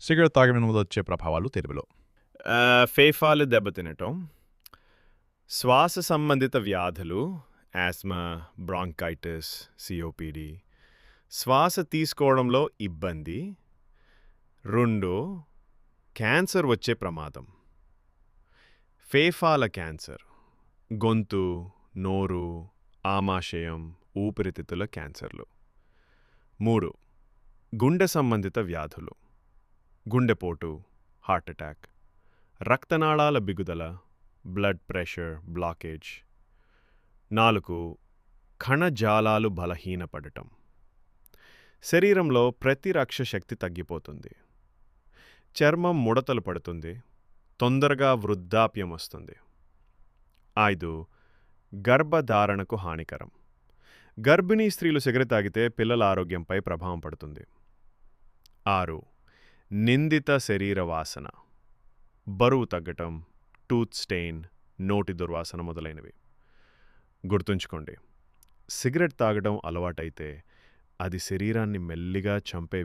Cigarette తాగడం వల్ల వచ్చే ప్రభావాలు తెలుగులో. ఫేఫాలు దెబ్బతినటం, శ్వాస సంబంధిత వ్యాధులు, ఆస్మా, బ్రాంకైటిస్, సిఓపిడి, శ్వాస తీసుకోవడంలో ఇబ్బంది. 2. క్యాన్సర్ వచ్చే ప్రమాదం. ఫేఫాల క్యాన్సర్, గొంతు, నోరు, ఆమాశయం, ఊపిరితిత్తుల క్యాన్సర్లు. 3. గుండె సంబంధిత వ్యాధులు, గుండెపోటు, హార్ట్ అటాక్, రక్తనాళాల బిగుదల, బ్లడ్ ప్రెషర్, బ్లాకేజ్. 4. కణజాలాలు బలహీనపడటం, శరీరంలో ప్రతిరక్ష శక్తి తగ్గిపోతుంది, చర్మం ముడతలు పడుతుంది, తొందరగా వృద్ధాప్యం వస్తుంది. 5. గర్భధారణకు హానికరం, గర్భిణీ స్త్రీలు సిగరెట్ తాగితే పిల్లల ఆరోగ్యంపై ప్రభావం పడుతుంది. 6. నిందిత శరీర వాసన, బరువు తగ్గటం, టూత్ స్టెయిన్, నోటి దుర్వాసన మొదలైనవి. గుర్తుంచుకోండి, సిగరెట్ తాగడం అలవాటైతే అది శరీరాన్ని మెల్లిగా చంపే